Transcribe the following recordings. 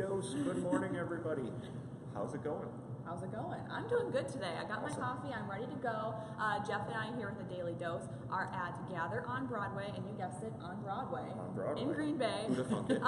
Dose. Good morning, everybody. How's it going? How's it going? I'm doing good today. I got Awesome. my coffee. I'm ready to go. Jeff and I here with the Daily Dose are at Gather on Broadway, and you guessed it, on Broadway. On Broadway. In Green Bay. Who'd have thunk it?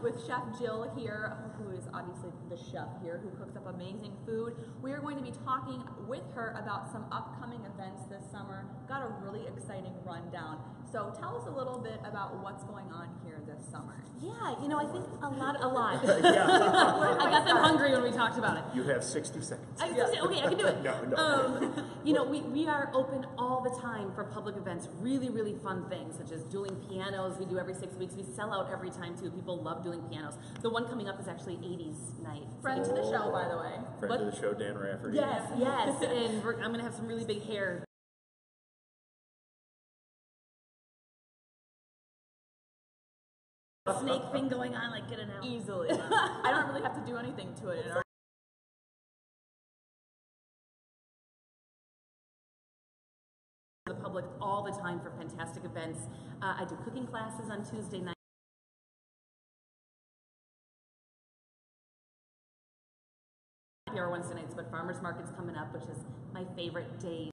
With Chef Jill here, who is obviously the chef here, who cooks up amazing food. We are going to be talking with her about some upcoming events this summer. Got a really exciting rundown. So tell us a little bit about what's going on here this summer. Yeah, you know, I think a lot. Yeah. I got them hungry when we talked about it. You have 60 seconds. Okay, I can do it. No. You know, we are open all the time for public events, really, really fun things, such as dueling pianos. We do every 6 weeks. We sell out every time, too. People love dueling pianos. The one coming up is actually 80s night. Friend to the show, by the way. Friend of the show, Dan Rafferty. Yes, and I'm going to have some really big hair. Snake thing going on, like, get it out. Easily. I don't really have to do anything to it. The public all the time for fantastic events. I do cooking classes on Tuesday night. Happy hour Wednesday nights, but farmers market's coming up, which is my favorite day.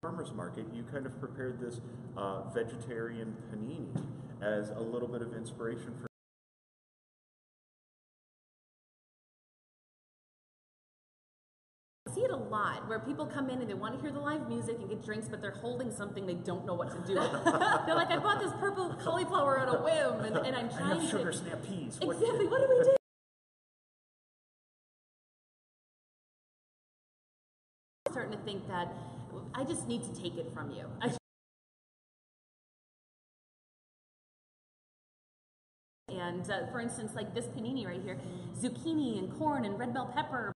Farmers Market, you kind of prepared this vegetarian panini as a little bit of inspiration for I see it a lot where people come in and they want to hear the live music and get drinks, but they're holding something they don't know what to do with. They're like, I bought this purple cauliflower on a whim, and I'm trying to... sugar snap peas. Exactly, what do we do? I'm starting to think that I just need to take it from you. And for instance, like this panini right here, zucchini and corn and red bell pepper.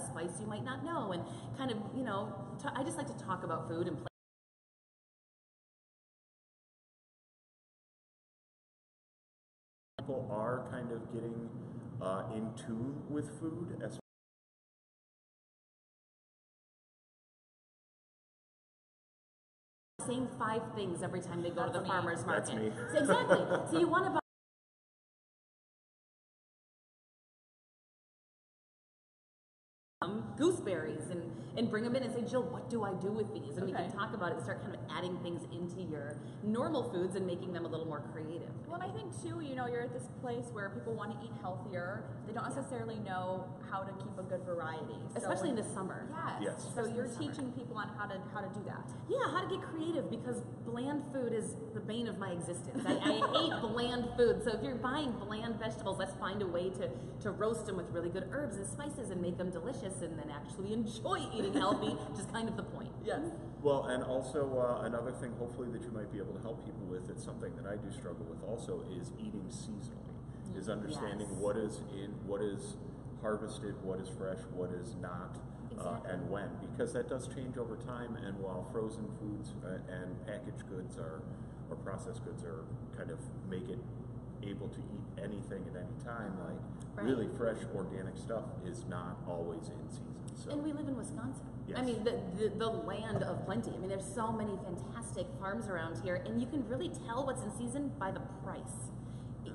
Spice you might not know, and kind of, you know, I just like to talk about food and play. People are kind of getting in tune with food as Same 5 things every time they go to the farmer's market. That's me. So exactly. So you want to buy gooseberries and bring them in and say, Jill, what do I do with these? And we can talk about it and start kind of adding things into your normal foods and making them a little more creative. Well, and I think too, you know, you're at this place where people want to eat healthier. They don't necessarily know how to keep a good variety, Especially in the summer. Yes. So you're teaching people on how to do that. Yeah, how to get creative, because bland food is the bane of my existence. I hate bland food. So if you're buying bland vegetables, let's find a way to roast them with really good herbs and spices and make them delicious, and then actually enjoy eating healthy, which is kind of the point. Yes. Well, and also another thing, hopefully, that you might be able to help people with, it's something that I do struggle with also, is eating seasonally, is understanding what is harvested, what is fresh, what is not, and when, because that does change over time. And while frozen foods and packaged goods or processed goods are kind of make it able to eat anything at any time, like really fresh organic stuff is not always in season. So. And we live in Wisconsin. Yes. I mean, the land of plenty. I mean, there's so many fantastic farms around here, and you can really tell what's in season by the price.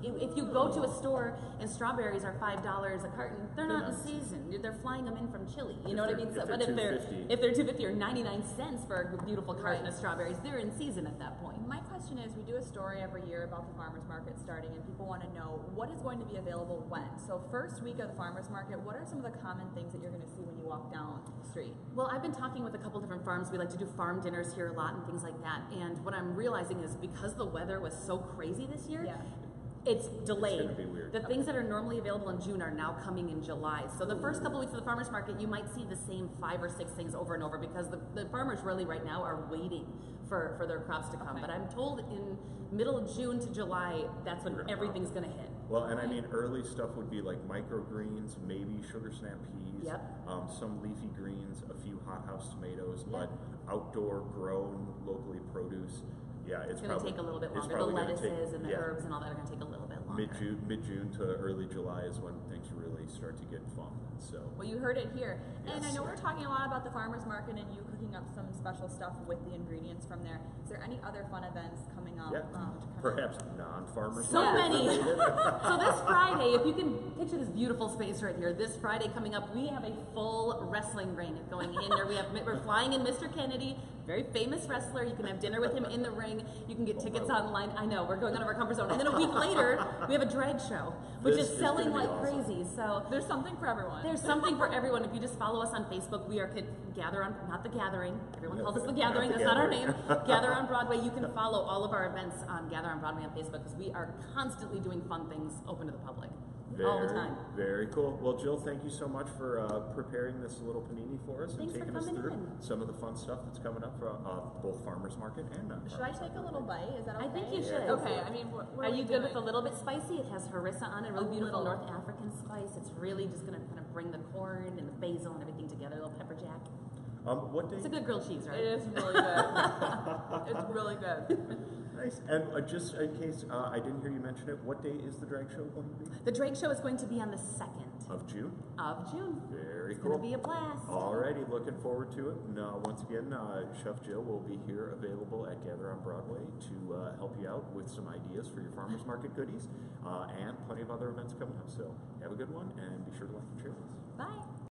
If you go to a store and strawberries are $5 a carton, they're not in season. They're flying them in from Chile. You know what I mean? But if they're $2.50 or 99 cents for a beautiful carton of strawberries, they're in season at that point. My question is, we do a story every year about the farmers market starting, and people want to know what is going to be available when. So first week of the farmers market, what are some of the common things that you're going to see when you walk down the street? Well, I've been talking with a couple different farms. We like to do farm dinners here a lot and things like that. And what I'm realizing is, because the weather was so crazy this year, it's delayed. It's gonna be weird. The things that are normally available in June are now coming in July. So the first couple weeks of the farmers market, you might see the same 5 or 6 things over and over, because the farmers really right now are waiting for their crops to come. But I'm told in middle of June to July, that's when everything's going to hit. Well, and I mean, early stuff would be like microgreens, maybe sugar snap peas, some leafy greens, a few hothouse tomatoes, but outdoor grown, locally produce. Yeah, it's going to take a little bit longer. The lettuces and the herbs and all that are going to take a little bit longer. Mid-June to early July is when things really start to get fun. So. Well, you heard it here. And Yes. I know we're talking a lot about the farmers market and you cooking up some special stuff with the ingredients from there. Is there any other fun events coming up? Yeah, to kind of- perhaps non-farmers So market many. related. So this Friday, if you can picture this beautiful space right here, this Friday coming up, we have a full wrestling ring going in there. We're flying in Mr. Kennedy, very famous wrestler. You can have dinner with him in the ring. You can get tickets online. I know, we're going out of our comfort zone. And then a week later, we have a drag show, which This is is selling gonna be like awesome. crazy. So There's something for everyone. there's something for everyone. If you just follow us on Facebook, we are Gather on, not the Gathering. Everyone calls us the Gathering. That's not our name. Gather on Broadway. You can follow all of our events on Gather on Broadway on Facebook because we are constantly doing fun things open to the public all the time. Very cool. Well, Jill, thank you so much for preparing this little panini for us Thanks and for taking us coming through in. some of the fun stuff that's coming up for both farmers market and non. Should I take a little bite? Is that okay? I think you should. Okay, I mean, what Are we you good with a doing? little bit spicy? It has harissa on it, really A beautiful little. North African spice. It's really just going to kind of bring the corn and the basil and everything together. A little pepper jack. What day? It's a good grilled cheese, right? It is really good. It's really good. Nice. And just in case I didn't hear you mention it, what day is the drag show going to be? The drag show is going to be on the 2nd Of June. of June. Very It's cool. going to be a blast. Alrighty, looking forward to it. And once again, Chef Jill will be here available at Gather on Broadway to help you out with some ideas for your farmers market goodies and plenty of other events coming up. So have a good one and be sure to like and share this. Bye.